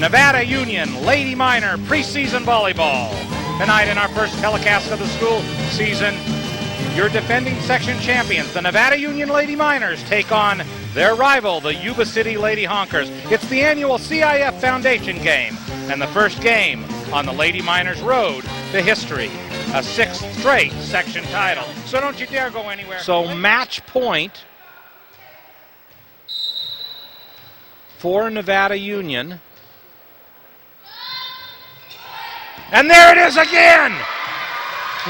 Nevada Union Lady Minor preseason volleyball. Tonight in our first telecast of the school season, your defending section champions, the Nevada Union Lady Minors, take on their rival, the Yuba City Lady Honkers. It's the annual CIF Foundation game, and the first game on the Lady Minors' road to history. A 6th straight section title. So don't you dare go anywhere. So match point for Nevada Union. And there it is again!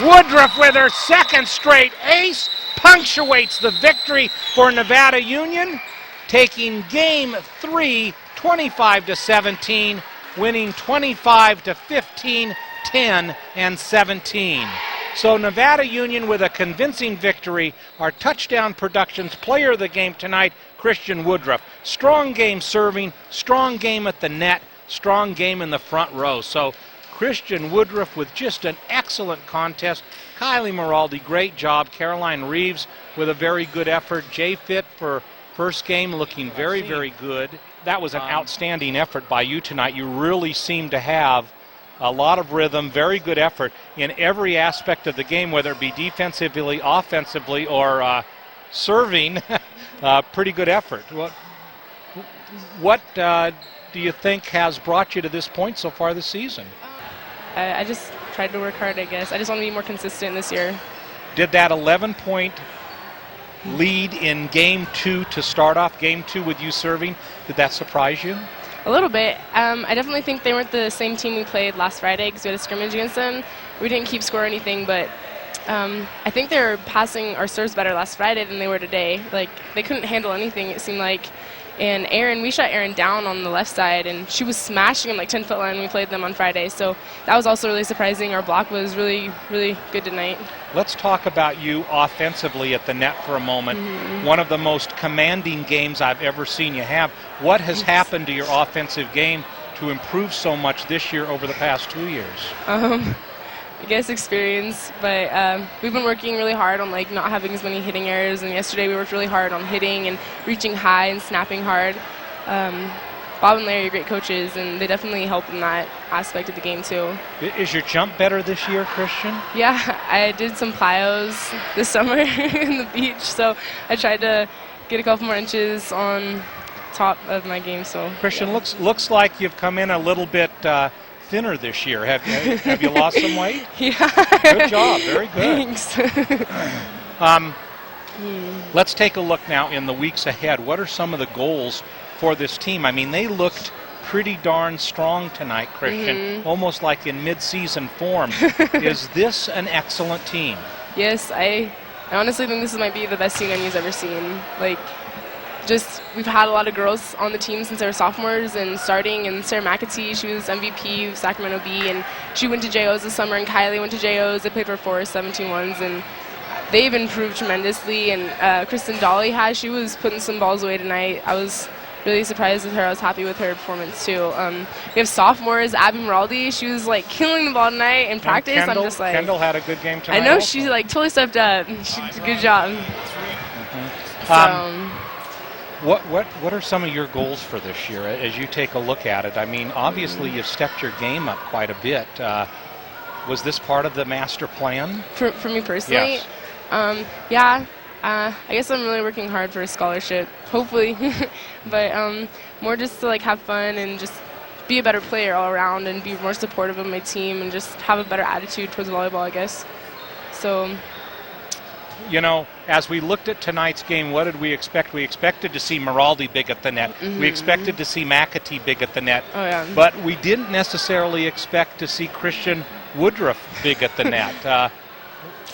Woodruff with her 2nd straight ace punctuates the victory for Nevada Union, taking game 3, 25-17, winning 25-15, 10, and 17. So Nevada Union with a convincing victory. Our Touchdown Productions player of the game tonight, Christian Woodruff. Strong game serving, strong game at the net, strong game in the front row. So Christian Woodruff with just an excellent contest. Kylee Miraldi, great job. Caroline Reeves with a very good effort. Jay Fit for first game looking very, very good. That was an outstanding effort by you tonight. You really seem to have a lot of rhythm, very good effort in every aspect of the game, whether it be defensively, offensively, or serving. Pretty good effort. What do you think has brought you to this point so far this season? I just tried to work hard, I guess. I just want to be more consistent this year. Did that 11-point lead in game 2 to start off, game 2 with you serving, did that surprise you? A little bit. I definitely think they weren't the same team we played last Friday because we had a scrimmage against them. We didn't keep score or anything, but I think they were passing our serves better last Friday than they were today. Like, they couldn't handle anything, it seemed like. And Erin, we shut Erin down on the left side, and she was smashing them like 10-foot line when we played them on Friday. So that was also really surprising. Our block was really, really good tonight. Let's talk about you offensively at the net for a moment. Mm-hmm. One of the most commanding games I've ever seen you have. What has happened to your offensive game to improve so much this year over the past 2 years? I guess experience, but we've been working really hard on like not having as many hitting errors, and yesterday we worked really hard on hitting and reaching high and snapping hard. Bob and Larry are great coaches, and they definitely help in that aspect of the game too. Is your jump better this year, Christian? Yeah, I did some plyos this summer in the beach, so I tried to get a couple more inches on top of my game. So Christian, yeah. looks like you've come in a little bit thinner this year. Have you lost some weight? Yeah. Good job. Very good. Thanks. Let's take a look now in the weeks ahead. What are some of the goals for this team? I mean, they looked pretty darn strong tonight, Christian, mm-hmm. almost like in mid-season form. Is this an excellent team? Yes, I honestly think this might be the best team I've ever seen. Like, we've had a lot of girls on the team since they were sophomores and starting, and Sarah McAtee, she was MVP of Sacramento Bee, and she went to JOs this summer, and Kylie went to JOs. They played for 17-1s, and they've improved tremendously, and Kristen Dolly she was putting some balls away tonight. I was really surprised with her. I was happy with her performance too. We have sophomores, Abby Miraldi, she was like killing the ball tonight in practice. Kendall, I'm just like, Kendall had a good game tonight. I know, also. she like totally stepped up. She did a good job. Mm-hmm. What are some of your goals for this year as you take a look at it? I mean, obviously you've stepped your game up quite a bit. Was this part of the master plan? For me personally? Yes. Yeah. I guess I'm really working hard for a scholarship, hopefully. But more just to like have fun and just be a better player all around and be more supportive of my team and just have a better attitude towards volleyball, I guess. So, you know, as we looked at tonight's game, what did we expect? We expected to see Miraldi big at the net. Mm-hmm. We expected to see McAtee big at the net. Oh, yeah. But we didn't necessarily expect to see Christian Woodruff big at the net.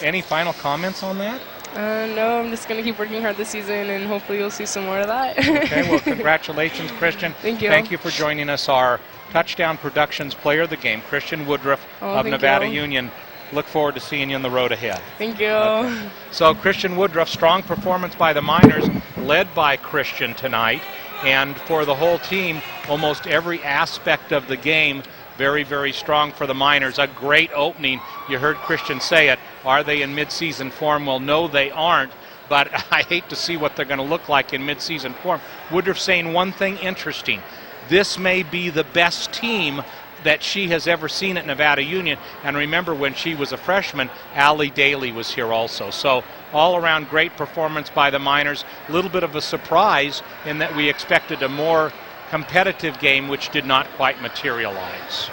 Any final comments on that? No, I'm just going to keep working hard this season, and hopefully you'll see some more of that. Okay, well, congratulations, Christian. Thank you. Thank you for joining us. Our Touchdown Productions player of the game, Christian Woodruff of Nevada Union. Look forward to seeing you on the road ahead. Thank you. Okay. So Christian Woodruff, strong performance by the Miners, led by Christian tonight. And for the whole team, almost every aspect of the game, very, very strong for the Miners. A great opening. You heard Christian say it. Are they in mid-season form? Well, no, they aren't. But I hate to see what they're going to look like in mid-season form. Woodruff saying one thing interesting. this may be the best team that she has ever seen at Nevada Union. And remember, when she was a freshman, Allie Daly was here also. So all around great performance by the Miners. A little bit of a surprise in that we expected a more competitive game, which did not quite materialize.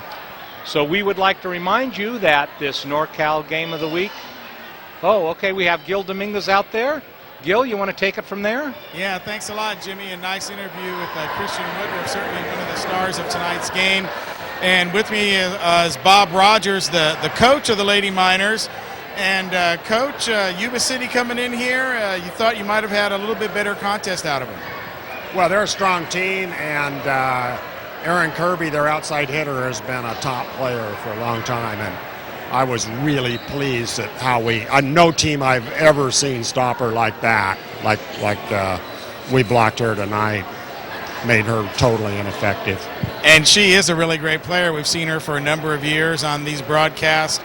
So we would like to remind you that this NorCal Game of the Week. Oh, okay, we have Gil Dominguez out there. Gil, you want to take it from there? Yeah, thanks a lot, Jimmy. A nice interview with Christian Woodruff, certainly one of the stars of tonight's game. And with me is Bob Rogers, the coach of the Lady Miners. And Coach, Yuba City coming in here, you thought you might have had a little bit better contest out of them. Well, they're a strong team, and Aaron Kirby, their outside hitter, has been a top player for a long time. And I was really pleased at how no team I've ever seen stop her like that, like we blocked her tonight, made her totally ineffective. And she is a really great player. We've seen her for a number of years on these broadcasts.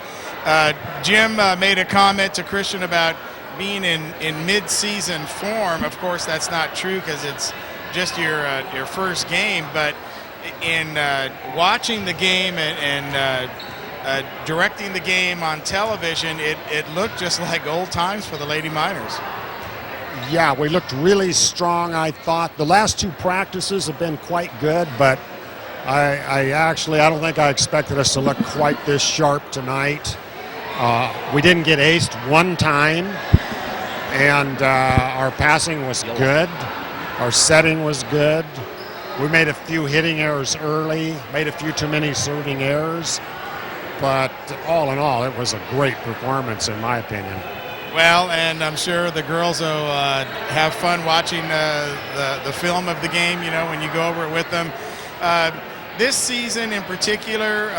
Jim made a comment to Christian about being in mid-season form. Of course, that's not true because it's just your first game, but in watching the game and directing the game on television, it looked just like old times for the Lady Miners. Yeah, we looked really strong, I thought. The last two practices have been quite good, but I don't think I expected us to look quite this sharp tonight. We didn't get aced one time, and our passing was good. Our setting was good. We made a few hitting errors early, made a few too many serving errors. But all in all, it was a great performance, in my opinion. Well, and I'm sure the girls will have fun watching the film of the game, you know, when you go over it with them. This season in particular,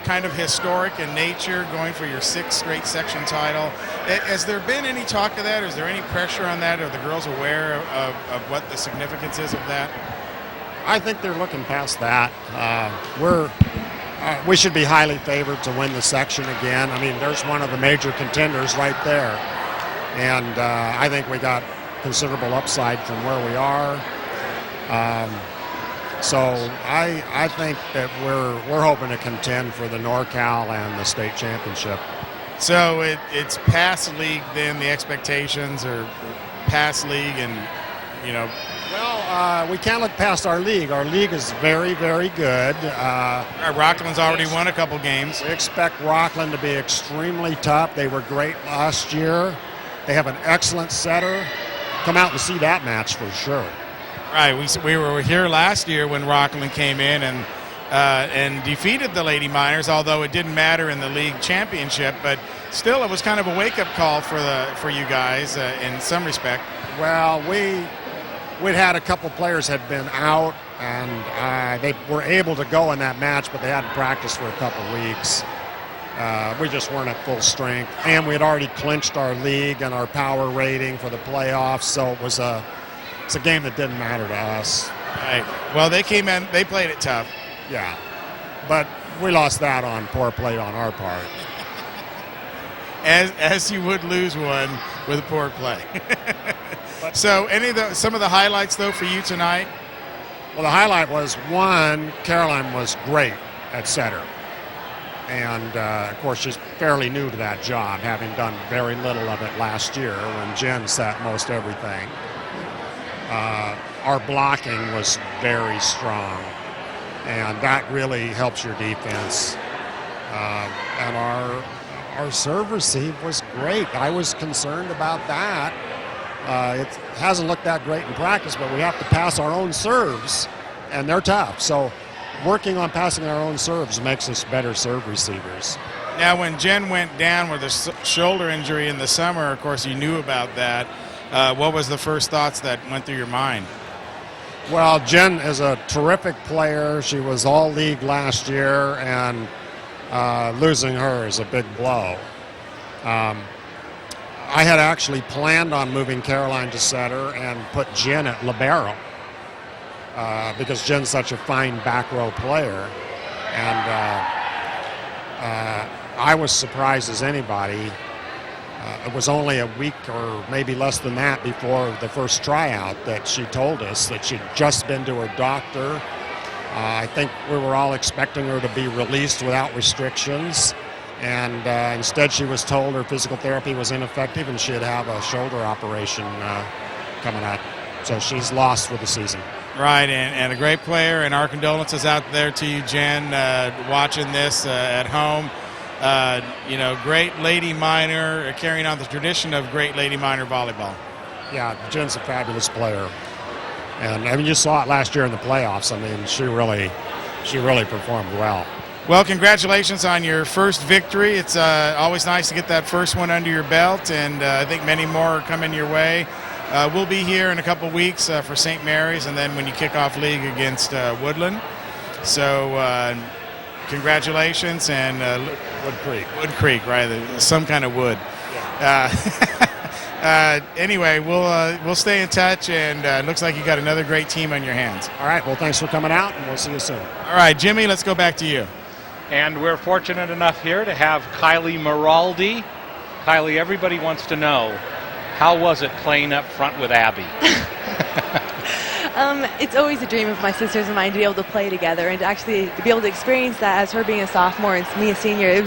kind of historic in nature, going for your 6th straight section title. Has there been any talk of that? Is there any pressure on that? Are the girls aware of what the significance is of that? I think they're looking past that. We should be highly favored to win the section again. I mean, there's one of the major contenders right there. And I think we got considerable upside from where we are. So I think that we're hoping to contend for the NorCal and the state championship. So it's past league then, the expectations are past league and, you know. Well, we can't look past our league. Our league is very, very good. Rockland's already won a couple games. We expect Rockland to be extremely tough. They were great last year. They have an excellent setter. Come out and see that match for sure. Right. We were here last year when Rockland came in and defeated the Lady Miners, although it didn't matter in the league championship. But still, it was kind of a wake-up call for you guys in some respect. Well, we'd had a couple players had been out, and they were able to go in that match, but they hadn't practiced for a couple weeks. We just weren't at full strength, and we had already clinched our league and our power rating for the playoffs, so it's a game that didn't matter to us. Right. Well, they came in, they played it tough. Yeah, but we lost that on poor play on our part. As you would lose one with poor play. So some of the highlights, though, for you tonight? Well, the highlight was, one, Caroline was great at setter. And, of course, she's fairly new to that job, having done very little of it last year when Jen set most everything. Our blocking was very strong, and that really helps your defense. And our serve receive was great. I was concerned about that. It hasn't looked that great in practice, but we have to pass our own serves, and they're tough. So working on passing our own serves makes us better serve receivers. Now, when Jen went down with a shoulder injury in the summer, of course, you knew about that. What was the first thoughts that went through your mind? Well, Jen is a terrific player. She was all-league last year, and losing her is a big blow. I had actually planned on moving Caroline to setter and put Jen at libero because Jen's such a fine back row player. And I was surprised as anybody. It was only a week or maybe less than that before the first tryout that she told us that she'd just been to her doctor I think we were all expecting her to be released without restrictions, and instead she was told her physical therapy was ineffective and she'd have a shoulder operation coming up. So she's lost for the season. Right, and a great player, and our condolences out there to you, Jen, watching this at home. Great lady minor, carrying on the tradition of great lady minor volleyball. Yeah, Jen's a fabulous player. And I mean, you saw it last year in the playoffs. I mean, she really performed well. Well, congratulations on your first victory. It's always nice to get that first one under your belt, and I think many more are coming your way. We'll be here in a couple weeks for St. Mary's, and then when you kick off league against Woodland. So congratulations, and Wood Creek, right? Some kind of wood. Anyway, we'll stay in touch, and it looks like you got another great team on your hands. All right, well, thanks for coming out, and we'll see you soon. All right, Jimmy, let's go back to you. And we're fortunate enough here to have Kylee Miraldi. Kylee, everybody wants to know, how was it playing up front with Abby? It's always a dream of my sisters and mine to be able to play together and to be able to experience that as her being a sophomore and me a senior. It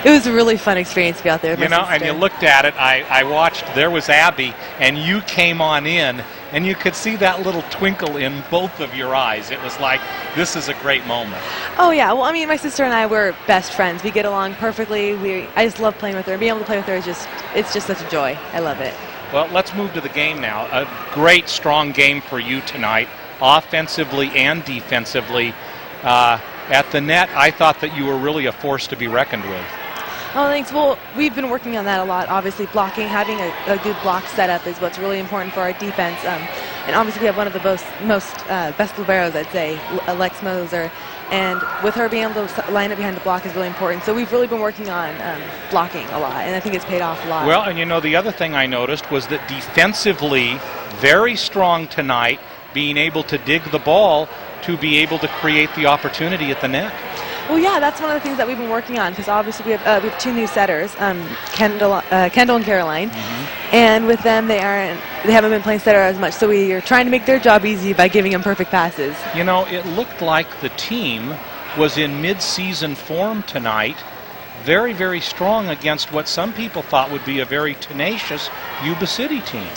was a really fun experience to be out there with my sister. And you looked at it, I watched, there was Abby, and you came on in, and you could see that little twinkle in both of your eyes. It was like, this is a great moment. Oh, yeah. Well, I mean, my sister and I were best friends. We get along perfectly. I just love playing with her. Being able to play with her it's just such a joy. I love it. Well, let's move to the game now. A great, strong game for you tonight, offensively and defensively. At the net, I thought that you were really a force to be reckoned with. Oh, thanks. Well, we've been working on that a lot. Obviously, blocking, having a good block setup is what's really important for our defense. And obviously, we have one of the best liberos, I'd say, Alex Moser. And with her being able to line up behind the block is really important. So we've really been working on blocking a lot, and I think it's paid off a lot. Well, and the other thing I noticed was that defensively, very strong tonight, being able to dig the ball to be able to create the opportunity at the net. Well, yeah, that's one of the things that we've been working on, because obviously we have two new setters, Kendall and Caroline, and with them they haven't been playing setter as much, so we are trying to make their job easy by giving them perfect passes. It looked like the team was in mid-season form tonight, very, very strong against what some people thought would be a very tenacious Yuba City team.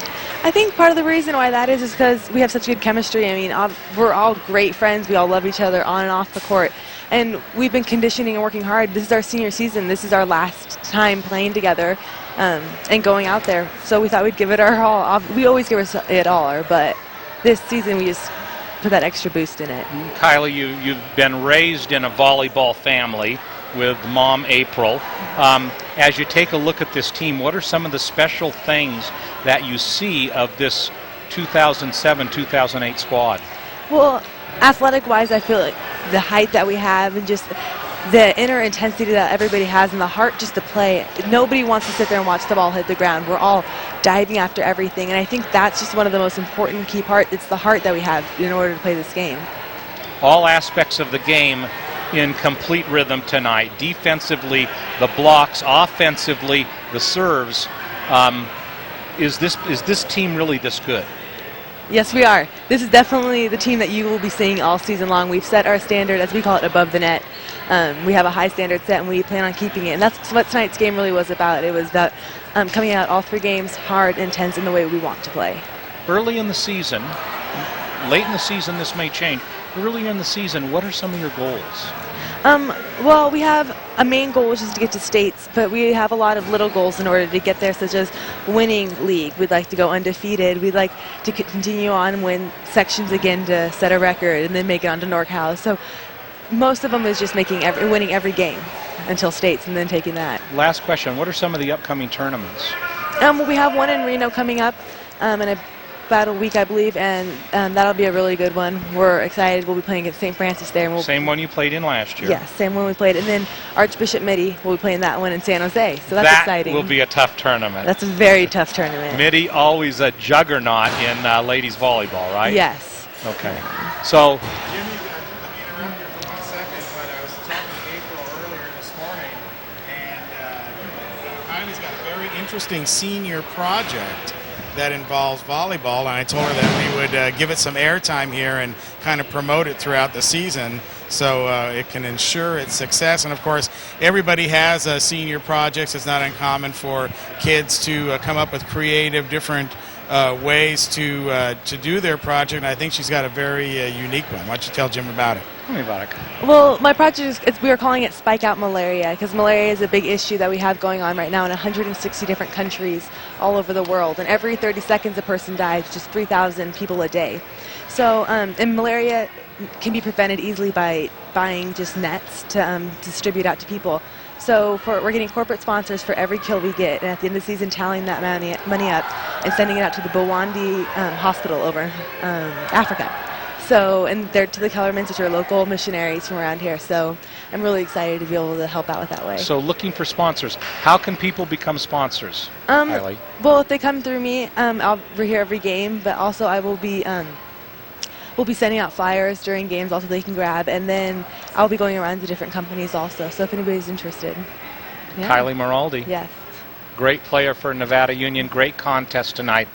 I think part of the reason why that is because we have such good chemistry. I mean, we're all great friends. We all love each other on and off the court. And we've been conditioning and working hard. This is our senior season. This is our last time playing together and going out there. So we thought we'd give it our all. We always give it all, but this season we just put that extra boost in it. Kylee, you've been raised in a volleyball family with Mom April. As you take a look at this team, what are some of the special things that you see of this 2007-2008 squad? Well, athletic-wise, I feel like the height that we have and just the inner intensity that everybody has and the heart just to play. Nobody wants to sit there and watch the ball hit the ground. We're all diving after everything, and I think that's just one of the most important key parts. It's the heart that we have in order to play this game. All aspects of the game in complete rhythm tonight. Defensively, the blocks. Offensively, the serves. Is this team really this good? Yes, we are. This is definitely the team that you will be seeing all season long. We've set our standard, as we call it, above the net. We have a high standard set, and we plan on keeping it. And that's what tonight's game really was about. It was about coming out all three games hard, intense, in the way we want to play. Early in the season, late in the season, this may change. Earlier in the season, what are some of your goals? Well, we have a main goal, which is to get to states, but we have a lot of little goals in order to get there, such as winning league. We'd like to go undefeated. We'd like to continue on and win sections again to set a record and then make it onto NorCal. So most of them is just winning every game until states and then taking that. Last question, what are some of the upcoming tournaments? Well, we have one in Reno coming up in about a week, I believe, and that'll be a really good one. We're excited. We'll be playing at St. Francis there. And same one you played in last year. Yes, same one we played. And then Archbishop Mitty will be playing that one in San Jose. So that's exciting. That will be a tough tournament. That's a very tough tournament. Mitty, always a juggernaut in ladies volleyball, right? Yes. Okay. So, Jimmy, let me interrupt you for 1 second, but I was talking to April earlier this morning, and Kylie's got a very interesting senior project that involves volleyball, and I told her that we would give it some airtime here and kind of promote it throughout the season so it can ensure its success. And of course, everybody has senior projects. It's not uncommon for kids to come up with creative, different ways to do their project, and I think she's got a very unique one. Why don't you tell Jim about it? Tell me about it. Well, my project is, we are calling it Spike Out Malaria, because malaria is a big issue that we have going on right now in 160 different countries all over the world. And every 30 seconds a person dies, just 3,000 people a day. So, and malaria can be prevented easily by buying just nets to distribute out to people. So we're getting corporate sponsors for every kill we get, and at the end of the season tallying that money up and sending it out to the Bawandi hospital over Africa. So, and they're to the Kellermans, which are local missionaries from around here. So I'm really excited to be able to help out with that way. So looking for sponsors. How can people become sponsors, Kylee? Well, if they come through me, we're here every game, but also I will be we'll be sending out flyers during games also they can grab, and then I'll be going around to different companies also, so if anybody's interested. Yeah. Kylee Miraldi. Yes. Great player for Nevada Union, great contest tonight.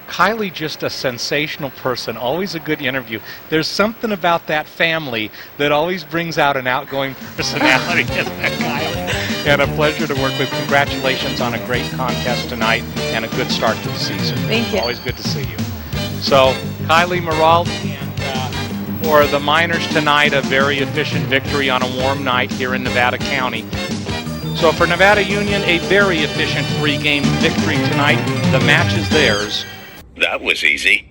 Kylee, just a sensational person, always a good interview. There's something about that family that always brings out an outgoing personality, isn't it, Kylee? And a pleasure to work with. Congratulations on a great contest tonight and a good start to the season. Thank you. Always good to see you. So, Kylee Miraldi, and for the Miners tonight, a very efficient victory on a warm night here in Nevada County. So for Nevada Union, a very efficient 3-game victory tonight. The match is theirs. That was easy.